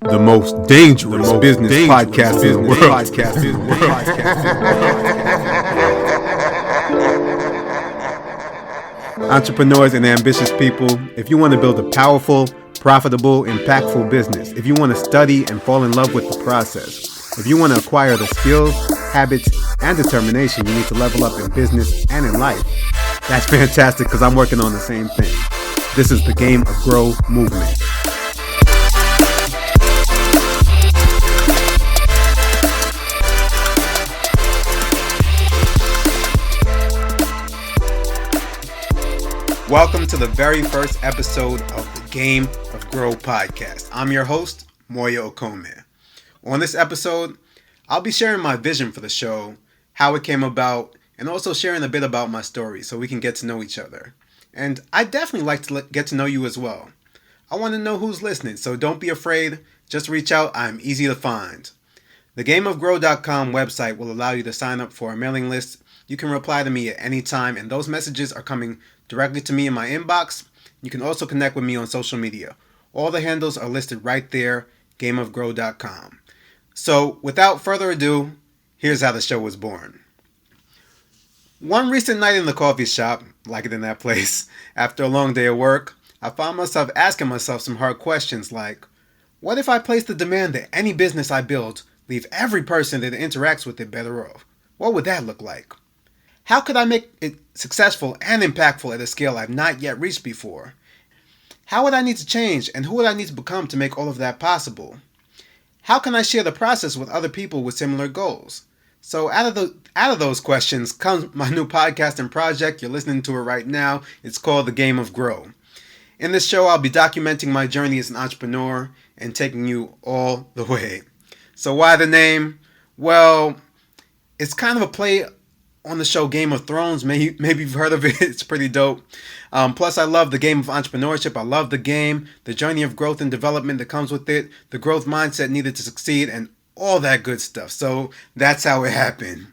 The most dangerous business podcast in the world. Entrepreneurs and ambitious people, if you want to build a powerful, profitable, impactful business, if you want to study and fall in love with the process, if you want to acquire the skills, habits, and determination you need to level up in business and in life, that's fantastic because I'm working on the same thing. This is the Game of Grow movement. Welcome to the very first episode of the Game of Grow podcast. I'm your host, Muoyo Okome. On this episode, I'll be sharing my vision for the show, how it came about, and also sharing a bit about my story so we can get to know each other. And I'd definitely like to get to know you as well. I want to know who's listening, so don't be afraid. Just reach out. I'm easy to find. The GameofGrow.com website will allow you to sign up for a mailing list. You can reply to me at any time, and those messages are coming directly to me in my inbox. You can also connect with me on social media. All the handles are listed right there, GameofGrow.com. So, without further ado, here's how the show was born. One recent night in the coffee shop, like it in that place, after a long day of work, I found myself asking myself some hard questions like, what if I placed the demand that any business I build leave every person that interacts with it better off? What would that look like? How could I make it successful and impactful at a scale I've not yet reached before? How would I need to change and who would I need to become to make all of that possible? How can I share the process with other people with similar goals? So out of those questions comes my new podcast and project. You're listening to it right now. It's called The Game of Grow. In this show, I'll be documenting my journey as an entrepreneur and taking you all the way. So why the name? Well, it's kind of a play on the show Game of Thrones. Maybe you've heard of it. It's pretty dope. Plus, I love the game of entrepreneurship. I love the game, the journey of growth and development that comes with it, the growth mindset needed to succeed, and all that good stuff. So that's how it happened.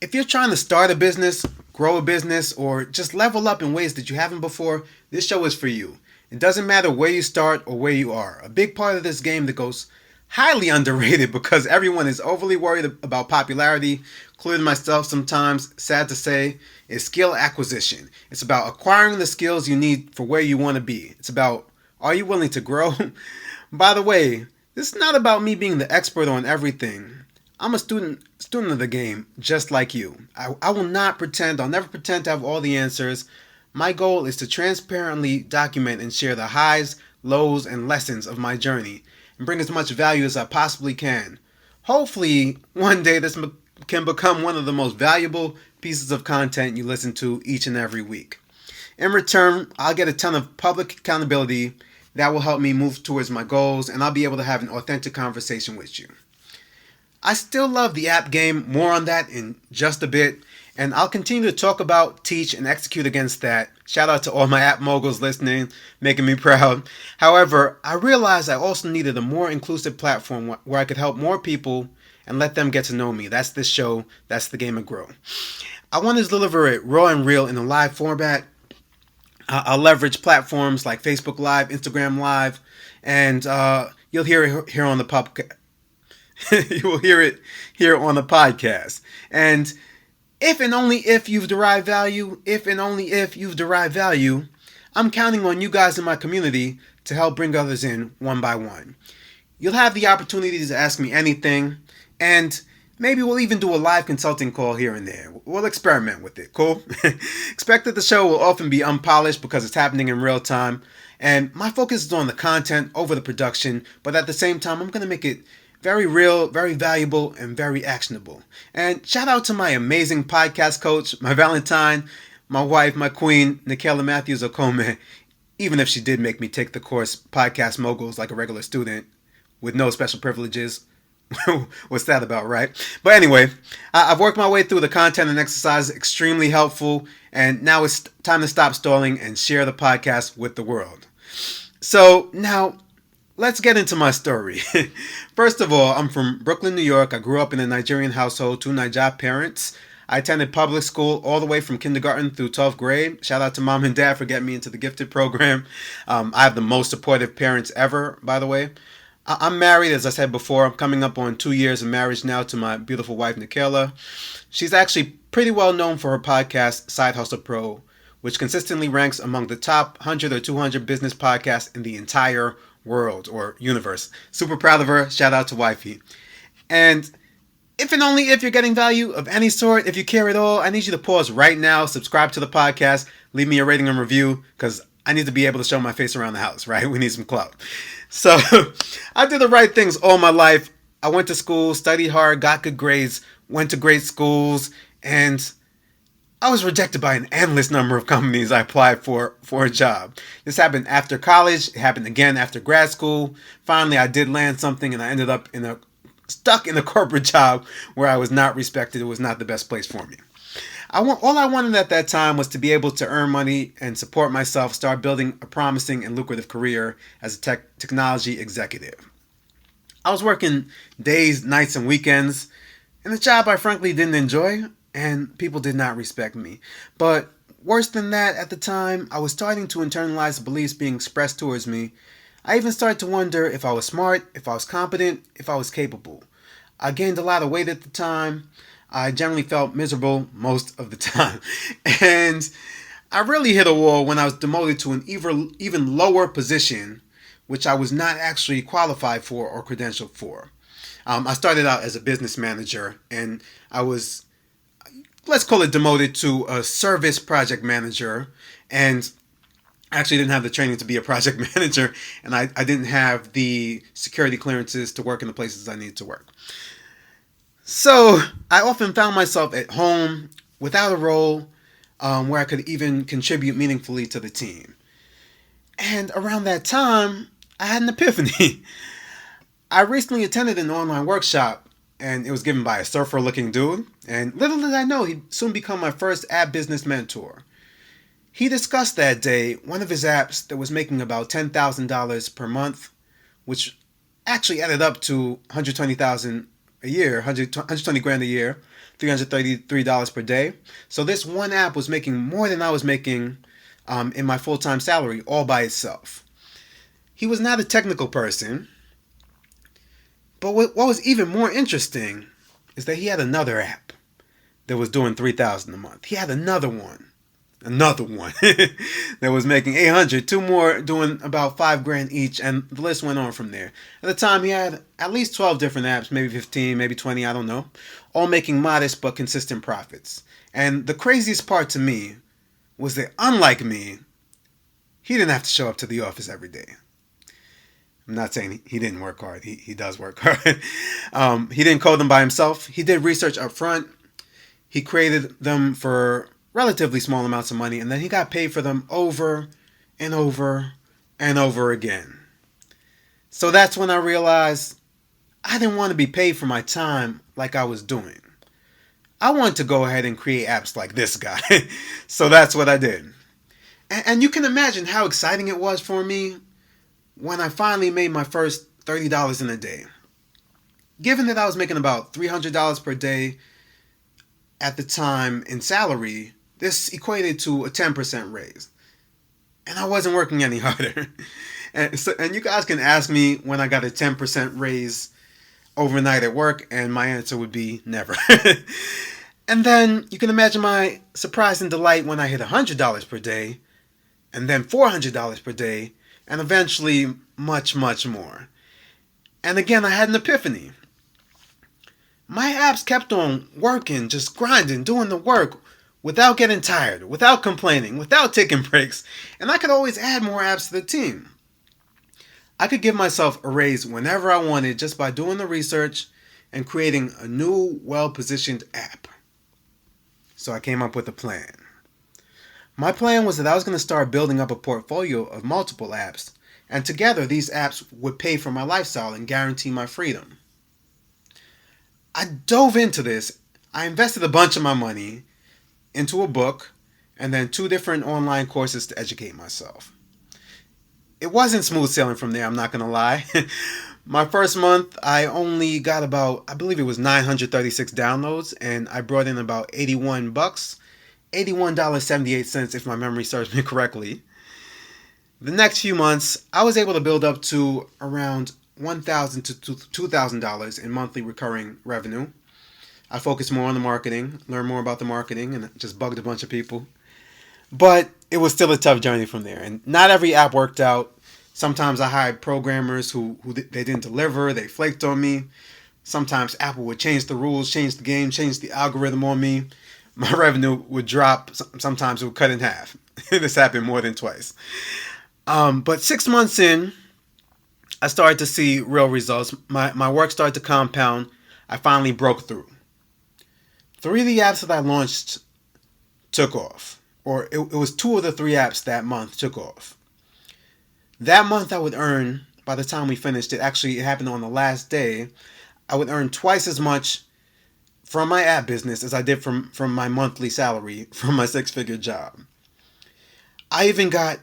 If you're trying to start a business, grow a business, or just level up in ways that you haven't before, this show is for you. It doesn't matter where you start or where you are. A big part of this game that goes highly underrated because everyone is overly worried about popularity, including myself sometimes, sad to say, is skill acquisition. It's about acquiring the skills you need for where you want to be. It's about, are you willing to grow? By the way, this is not about me being the expert on everything. I'm a student of the game, just like you. I will not pretend, I'll never pretend to have all the answers. My goal is to transparently document and share the highs, lows, and lessons of my journey and bring as much value as I possibly can. Hopefully, one day this can become one of the most valuable pieces of content you listen to each and every week. In return, I'll get a ton of public accountability that will help me move towards my goals, and I'll be able to have an authentic conversation with you. I still love the app game, more on that in just a bit, and I'll continue to talk about, teach, and execute against that. Shout out to all my app moguls listening, making me proud. However, I realized I also needed a more inclusive platform where I could help more people and let them get to know me. That's this show. That's the Game of Grow. I want to deliver it raw and real in a live format. I'll leverage platforms like Facebook Live, Instagram Live, and you'll hear it here on the podcast. You will hear it here on the podcast. And if and only if you've derived value, I'm counting on you guys in my community to help bring others in one by one. You'll have the opportunity to ask me anything, and maybe we'll even do a live consulting call here and there. We'll experiment with it, cool? Expect that the show will often be unpolished because it's happening in real time, and my focus is on the content over the production, but at the same time, I'm going to make it very real, very valuable, and very actionable. And shout out to my amazing podcast coach, my Valentine, my wife, my queen, Nikela Matthews Okome, even if she did make me take the course Podcast Moguls like a regular student with no special privileges. What's that about, right? But anyway, I've worked my way through the content and exercise, extremely helpful, and now it's time to stop stalling and share the podcast with the world. So now, let's get into my story. First of all, I'm from Brooklyn, New York. I grew up in a Nigerian household, 2 Naija parents. I attended public school all the way from kindergarten through 12th grade. Shout out to mom and dad for getting me into the gifted program. I have the most supportive parents ever, by the way. I'm married, as I said before. I'm coming up on 2 years of marriage now to my beautiful wife, Nikayla. She's actually pretty well known for her podcast, Side Hustle Pro, which consistently ranks among the top 100 or 200 business podcasts in the entire world or universe. Super proud of her. Shout out to wifey. And if and only if you're getting value of any sort, if you care at all, I need you to pause right now, subscribe to the podcast, leave me a rating and review, because I need to be able to show my face around the house, right? We need some clout. So I did the right things all my life. I went to school, studied hard, got good grades, went to great schools, and I was rejected by an endless number of companies I applied for a job. This happened after college. It happened again after grad school. Finally, I did land something, and I ended up stuck in a corporate job where I was not respected. It was not the best place for me. All I wanted at that time was to be able to earn money and support myself, start building a promising and lucrative career as a technology executive. I was working days, nights, and weekends in a job I frankly didn't enjoy, and people did not respect me. But worse than that, at the time, I was starting to internalize the beliefs being expressed towards me. I even started to wonder if I was smart, if I was competent, if I was capable. I gained a lot of weight at the time. I generally felt miserable most of the time. And I really hit a wall when I was demoted to an even lower position, which I was not actually qualified for or credentialed for. I started out as a business manager, and I was, let's call it, demoted to a service project manager. And I actually didn't have the training to be a project manager, and I didn't have the security clearances to work in the places I needed to work. So I often found myself at home without a role where I could even contribute meaningfully to the team. And around that time, I had an epiphany. I recently attended an online workshop, and it was given by a surfer-looking dude. And little did I know, he'd soon become my first app business mentor. He discussed that day one of his apps that was making about $10,000 per month, which actually added up to $120,000 a year, 120 grand a year, $333 per day. So this one app was making more than I was making in my full-time salary all by itself. He was not a technical person, but what was even more interesting is that he had another app that was doing $3,000 a month. He had another one that was making $800, two more doing about $5,000 each, and the list went on from there. At the time, he had at least 12 different apps, maybe 15, maybe 20, I don't know, all making modest but consistent profits. And the craziest part to me was that, unlike me, he didn't have to show up to the office every day. I'm not saying he didn't work hard. He does work hard. He didn't code them by himself. He did research up front. He created them for relatively small amounts of money, and then he got paid for them over and over and over again. So that's when I realized I didn't want to be paid for my time like I was doing. I wanted to go ahead and create apps like this guy. So that's what I did. And you can imagine how exciting it was for me when I finally made my first $30 in a day. Given that I was making about $300 per day at the time in salary, this equated to a 10% raise. And I wasn't working any harder. And you guys can ask me when I got a 10% raise overnight at work, and my answer would be never. And then you can imagine my surprise and delight when I hit $100 per day, and then $400 per day, and eventually much, much more. And again, I had an epiphany. My apps kept on working, just grinding, doing the work, without getting tired, without complaining, without taking breaks, and I could always add more apps to the team. I could give myself a raise whenever I wanted just by doing the research and creating a new, well-positioned app. So I came up with a plan. My plan was that I was going to start building up a portfolio of multiple apps, and together these apps would pay for my lifestyle and guarantee my freedom. I dove into this. I invested a bunch of my money into a book and then 2 different online courses to educate myself. It wasn't smooth sailing from there, I'm not going to lie. My first month, I only got about, I believe it was 936 downloads, and I brought in about $81, $81.78 if my memory serves me correctly. The next few months, I was able to build up to around $1,000 to $2,000 in monthly recurring revenue. I focused more on the marketing, learned more about the marketing, and just bugged a bunch of people. But it was still a tough journey from there. And not every app worked out. Sometimes I hired programmers who they didn't deliver. They flaked on me. Sometimes Apple would change the rules, change the game, change the algorithm on me. My revenue would drop. Sometimes it would cut in half. This happened more than twice. But 6 months in, I started to see real results. My work started to compound. I finally broke through. 3 of the apps that I launched took off. Or it was 2 of the 3 apps that month took off. That month I would earn, by the time we finished it, actually it happened on the last day, I would earn twice as much from my app business as I did from my monthly salary from my 6-figure job. I even got,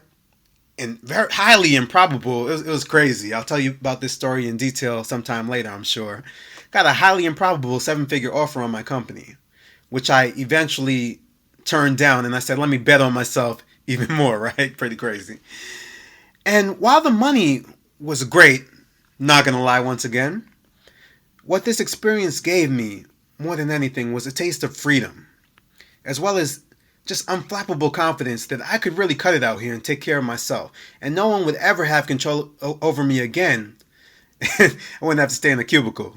and very highly improbable, it was crazy. I'll tell you about this story in detail sometime later, I'm sure. Got a highly improbable 7-figure offer on my company, which I eventually turned down, and I said, let me bet on myself even more, right? Pretty crazy. And while the money was great, not gonna lie once again, what this experience gave me more than anything was a taste of freedom, as well as just unflappable confidence that I could really cut it out here and take care of myself, and no one would ever have control over me again. I wouldn't have to stay in a cubicle.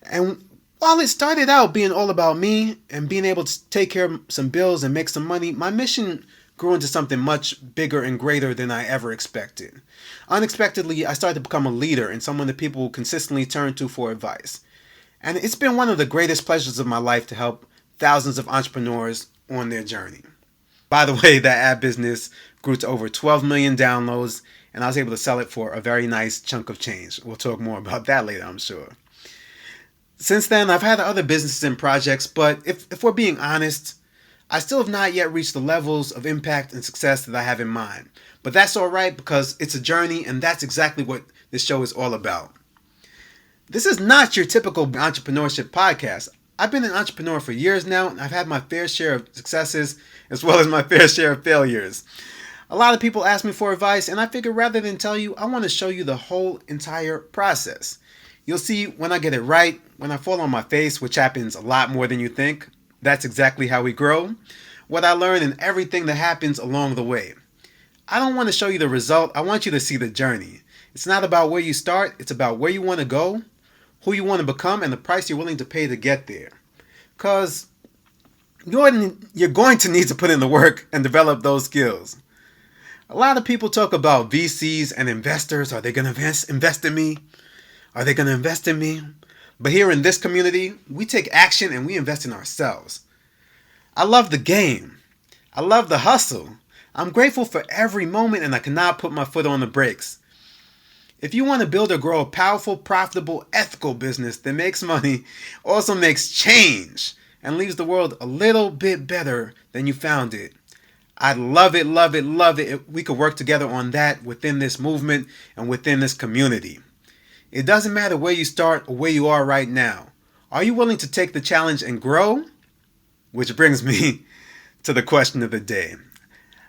And while it started out being all about me and being able to take care of some bills and make some money, my mission grew into something much bigger and greater than I ever expected. Unexpectedly, I started to become a leader and someone that people consistently turn to for advice. And it's been one of the greatest pleasures of my life to help thousands of entrepreneurs on their journey. By the way, that ad business grew to over 12 million downloads, and I was able to sell it for a very nice chunk of change. We'll talk more about that later, I'm sure. Since then, I've had other businesses and projects, but if we're being honest, I still have not yet reached the levels of impact and success that I have in mind. But that's all right, because it's a journey, and that's exactly what this show is all about. This is not your typical entrepreneurship podcast. I've been an entrepreneur for years now, and I've had my fair share of successes as well as my fair share of failures. A lot of people ask me for advice, and I figured rather than tell you, I want to show you the whole entire process. You'll see when I get it right, when I fall on my face, which happens a lot more than you think. That's exactly how we grow. What I learn and everything that happens along the way. I don't want to show you the result. I want you to see the journey. It's not about where you start. It's about where you want to go, who you want to become, and the price you're willing to pay to get there. Because you're going to need to put in the work and develop those skills. A lot of people talk about VCs and investors. Are they going to invest in me? Are they going to invest in me? But here in this community, we take action and we invest in ourselves. I love the game. I love the hustle. I'm grateful for every moment, and I cannot put my foot on the brakes. If you want to build or grow a powerful, profitable, ethical business that makes money, also makes change, and leaves the world a little bit better than you found it, I'd love it, love it, love it if we could work together on that within this movement and within this community. It doesn't matter where you start or where you are right now. Are you willing to take the challenge and grow? Which brings me to the question of the day.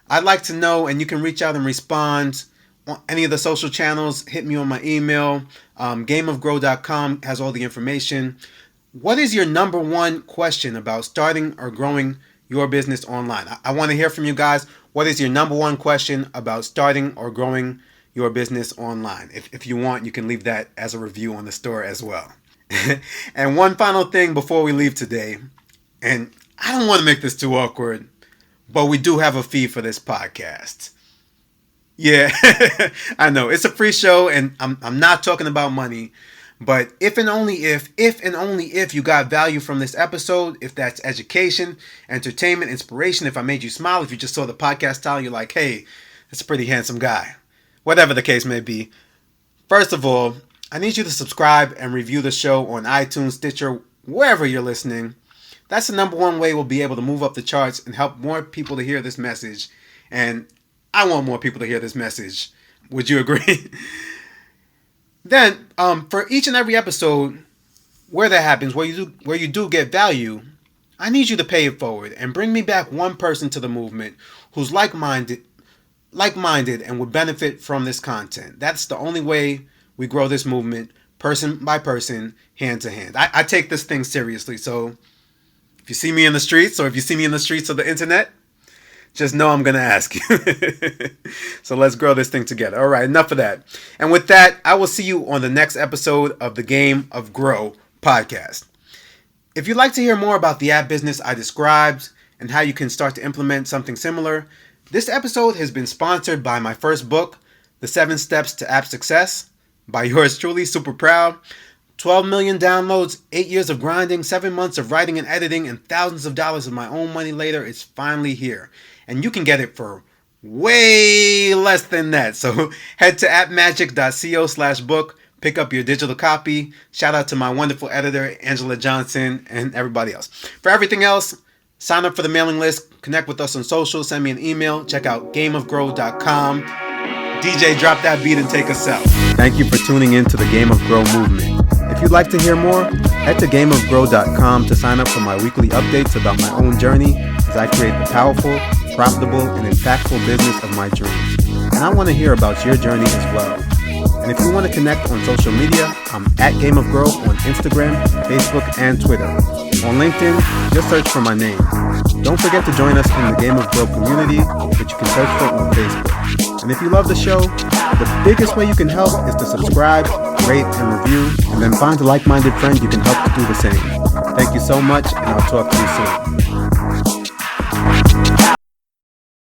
I'd like to know, and you can reach out and respond on any of the social channels. Hit me on my email. gameofgrow.com has all the information. What is your number one question about starting or growing your business online? I want to hear from you guys. What is your number one question about starting or growing your business online? If you want, you can leave that as a review on the store as well. And one final thing before we leave today, and I don't want to make this too awkward, but we do have a fee for this podcast. Yeah, I know it's a free show, and I'm not talking about money, but if and only if you got value from this episode, if that's education, entertainment, inspiration, if I made you smile, if you just saw the podcast title, you're like, hey, that's a pretty handsome guy. Whatever the case may be. First of all, I need you to subscribe and review the show on iTunes, Stitcher, wherever you're listening. That's the number one way we'll be able to move up the charts and help more people to hear this message. And I want more people to hear this message. Would you agree? Then, for each and every episode where that happens, where you do get value, I need you to pay it forward and bring me back one person to the movement who's like-minded like-minded and would benefit from this content. That's the only way we grow this movement, person by person, hand to hand. I take this thing seriously, so if you see me in the streets, or if you see me in the streets of the internet, just know I'm going to ask you. So let's grow this thing together. All right, enough of that. And with that, I will see you on the next episode of the Game of Grow podcast. If you'd like to hear more about the app business I described and how you can start to implement something similar, this episode has been sponsored by my first book, The 7 Steps to App Success, by yours truly, super proud. 12 million downloads, 8 years of grinding, 7 months of writing and editing, and thousands of dollars of my own money later, it's finally here. And you can get it for way less than that. So head to appmagic.co/book, pick up your digital copy. Shout out to my wonderful editor, Angela Johnson, and everybody else. For everything else, sign up for the mailing list, connect with us on social, send me an email, check out gameofgrow.com. DJ, drop that beat and take us out. Thank you for tuning in to the Game of Grow movement. If you'd like to hear more, head to gameofgrow.com to sign up for my weekly updates about my own journey as I create the powerful, profitable, and impactful business of my dreams. And I want to hear about your journey as well. And if you want to connect on social media, I'm at Game of Grow on Instagram, Facebook, and Twitter. On LinkedIn, just search for my name. Don't forget to join us in the Game of Grow community, which you can search for on Facebook. And if you love the show, the biggest way you can help is to subscribe, rate, and review, and then find a like-minded friend you can help to do the same. Thank you so much, and I'll talk to you soon.